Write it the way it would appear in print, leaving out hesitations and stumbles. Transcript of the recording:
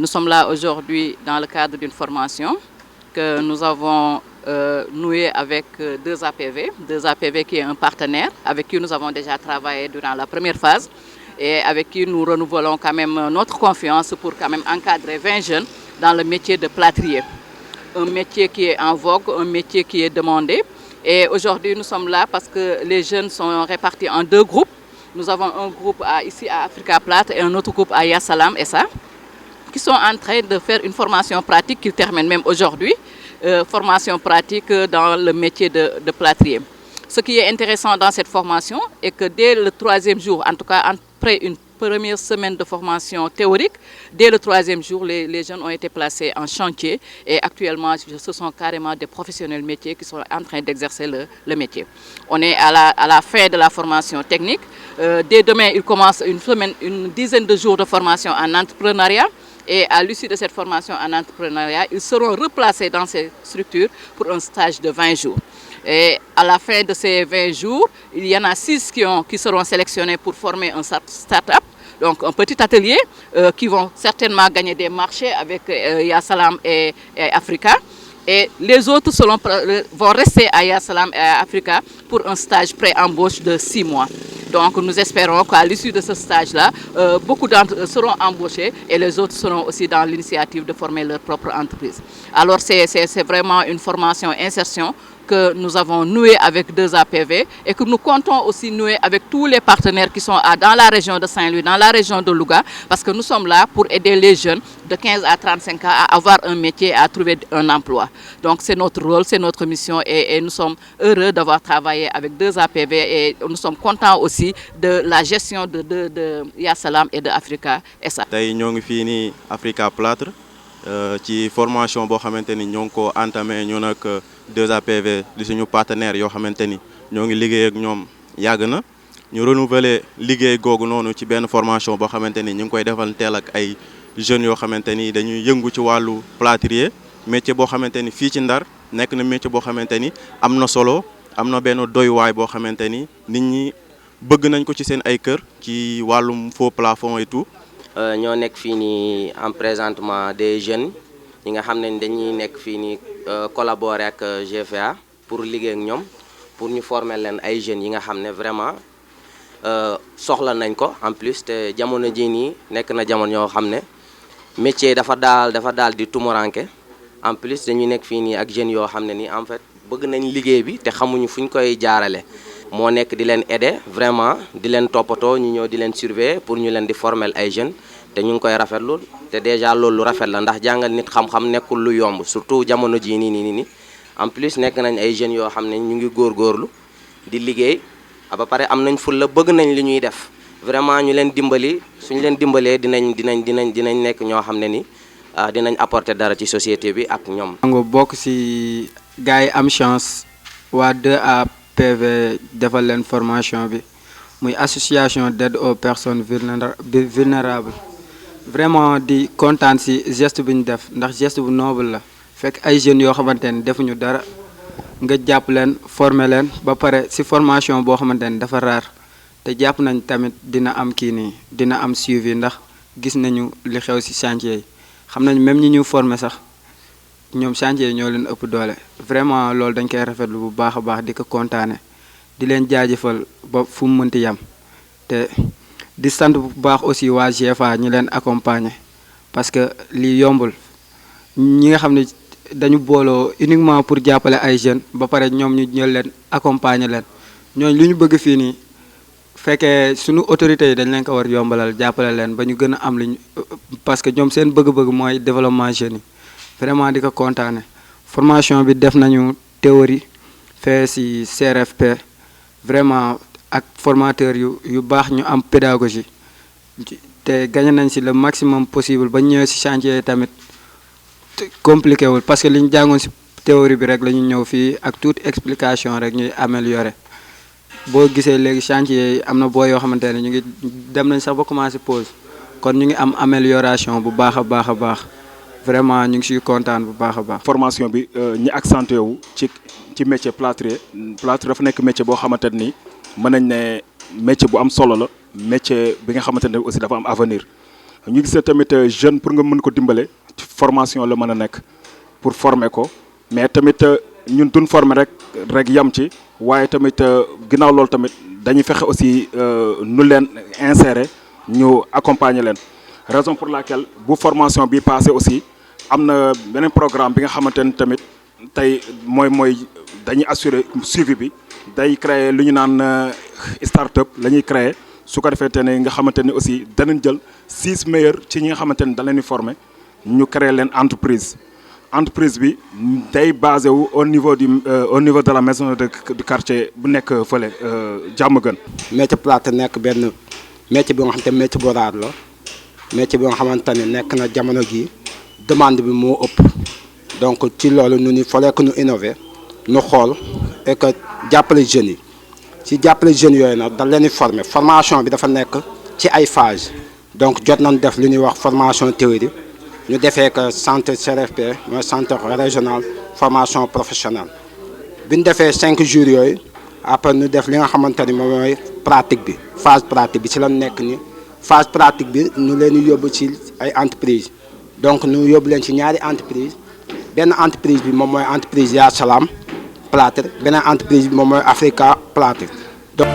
Nous sommes là aujourd'hui dans le cadre d'une formation que nous avons nouée avec 2APV. 2APV qui est un partenaire avec qui nous avons déjà travaillé durant la première phase et avec qui nous renouvelons quand même notre confiance pour quand même encadrer 20 jeunes dans le métier de plâtrier. Un métier qui est en vogue, un métier qui est demandé. Et aujourd'hui, nous sommes là parce que les jeunes sont répartis en 2 groupes. Nous avons un groupe ici à Africa Plâtre et un autre groupe à Yasalam SA, qui sont en train de faire une formation pratique qu'ils terminent même aujourd'hui, formation pratique dans le métier de plâtrier. Ce qui est intéressant dans cette formation est que dès le 3e jour, en tout cas après une première semaine de formation théorique, dès le 3e jour, les jeunes ont été placés en chantier et actuellement, ce sont carrément des professionnels métiers qui sont en train d'exercer le métier. On est à la fin de la formation technique. Dès demain, ils commencent une dizaine de jours de formation en entrepreneuriat. Et à l'issue de cette formation en entrepreneuriat, ils seront replacés dans ces structures pour un stage de 20 jours. Et à la fin de ces 20 jours, il y en a 6 qui seront sélectionnés pour former un start-up, donc un petit atelier, qui vont certainement gagner des marchés avec Yasalam et Africa. Et les autres vont rester à Yasalam et à Africa pour un stage pré-embauche de 6 mois. Donc nous espérons qu'à l'issue de ce stage-là, beaucoup d'entre eux seront embauchés et les autres seront aussi dans l'initiative de former leur propre entreprise. Alors c'est vraiment une formation insertion que nous avons nouée avec 2APV et que nous comptons aussi nouer avec tous les partenaires qui sont dans la région de Saint-Louis, dans la région de Louga, parce que nous sommes là pour aider les jeunes de 15 à 35 ans à avoir un métier, à trouver un emploi. Donc c'est notre rôle, c'est notre mission et nous sommes heureux d'avoir travaillé avec 2APV et nous sommes contents aussi de la gestion de Yasalam et de Africa SA. Tey ñoo ngi fii nii Africa Plâtre ci formation boo xamante ni ñoo ngi ko entamé ñun ak 2APV di suñu partenaire yoo xamante ni ñoo ngi liggéey ak ñoom yàgg na ñu renouveler liggéey googu noonu ci benn formation boo xamante ni ñu ngi koy defal teel ak ay jeunes yoo xamante ni dañuy yëngu ci wàllu plâtrier métier boo xamante ni fii ci Ndar nekk na métier boo xamante ni am na solo am na benn doywaay boo xamante ni nit ñi bëgg nañ ko ci seen ay kër ci wàllum faux plafond et tout. ñoo nekk fii nii en présentement des jeunes yi nga xam ne dañuy nekk fii nii collaborer ak GFA pour liggéey ak ñoom pour ñu former leen ay jeunes yi nga xam ne vraiment soxla nañ ko en plus te jamono jii nii nekk na jamono yoo xam ne métier dafa daal di tumuranke en plus dañuy nekk fii nii ak jeunes yoo xam ne nii en fait bëgg nañ liggéey bi te xamuñu fu ñu koy jaarale moo nekk di leen aider vraiment di leen toppatoo ñu ñëw di leen surveiller pour ñu leen di former ay jeunes te ñu ngi koy rafetlu te déjà loolu lu rafet la ndax jàngal nit xam-xam nekkul lu yomb surtout jamono jii nii en plus nekk nañ ay jeunes yoo xam ne ñu ngi góorgóorlu di liggéey ba pare am nañ ful la bëgg nañ li ñuy def vraiment ñu leen dimbali suñu leen dimbalee dinañ nekk ñoo xam ne ni dinañ apporter dara ci société bi ak ñoom. nga bokk ci gars yi am chance waa 2APV defal leen formation bi muy association d'aide aux personnes vulnérables vraiment di kontaan ci geste bi ñu def ndax geste bu noble la fekk ay jeunes yoo xamante ne defuñu dara nga jàpp leen former leen ba pare ci formation boo xamante ne dafa raar te jàpp nañ tamit dina am dina am suivi ndax gis nañu li xew ci chantier yi xam nañ même ñi ñu former sax ñoom chantier yi ñoo leen ëpp doole vraiment loolu dañ koy rafetlu bu baax a baax di ko kontaane di leen jaajëfal ba fu mu mënti yam te di sant bu baax aussi waa GFA ñi leen accompagner parce que lii yombul ñi nga xam ne dañu booloo uniquement pour jàppale ay jeunes ba pare ñoom ñu ñël leen accompagner leen ñooñu lu ñu bëgg fii nii fekkee suñu autorités yi dañ leen ko war yombalal jàppale leen ba ñu gën a am liñ parce que ñoom seen bëgg-bëgg mooy développement jeunes yi vraiment di ko kontaane formation bi def nañu théorie fee ci CRFP vraiment ak formateur yu baax ñu am pédagogie te gagné nañ ci le maximum possible ba ñëwee ci chantier tamit compliqué wul parce que li ñu jàngoon ci théorie bi rek la ñu ñëw fii ak toute explication rek ñuy améliorer boo gisee léegi chantier yi am na boo yoo xamante ne ñu ngi dem nañ sax ba commencer pause kon ñu ngi am amélioration bu baax a baax vraiment ñu ngi ciy kontaan bu baax a baax. formation bi ñi accentué wu ci métier plâtrier dafa nekk métier boo xamante ni mën nañ ne métier bu am solo la métier bi nga xamante ne aussi dafa am avenir ñu gis ne tamit jeune pour nga mën ko dimbale formation la mën a nekk pour former ko mais tamit ñun duñ former rek yam ci waaye tamit ginnaaw loolu tamit dañuy fexe aussi nu leen insérer ñu accompagner leen raison pour laquelle bu formation bi passé aussi am na beneen programme bi nga xamante ni tamit tey mooy dañuy assurer suivi bi day créer lu ñu naan start-up la ñuy créer su ko defee te ne nga xamante ni aussi danañ jël 6 meilleurs ci ñi nga xamante ni da leen di former ñu créer leen entreprise bi day basé wu au niveau de la maison du quartier bu nekk fële Diamaguène. métier plâtre nekk benn métier bi nga xamante ne métier bu raar la métier bi nga xamante ne nekk na jamono gi demande bi moo ëpp donc ci loolu ñu fallait que ñu innover ñu xool et que jàppale jeunes yi ci jàppale jeunes yooyu nag dañ leen di former formation bi dafa nekk ci ay phase donc jot nañ def lu ñuy wax formation théorie ñu defee que centre CRFP mooy centre régional formation professionnelle bi ñu defee 5 jours yooyu après ñu def li nga xamante ni moom mooy pratique bi phase pratique bi ci la nekk ni phase pratique bi ñu leen di yóbbu ci ay entreprise donc ñu yóbbu leen ci ñaari entreprise benn entreprise bi moom mooy entreprise Ya Salam Plâtre beneen entreprise bi moom mooy Africa Plâtre donc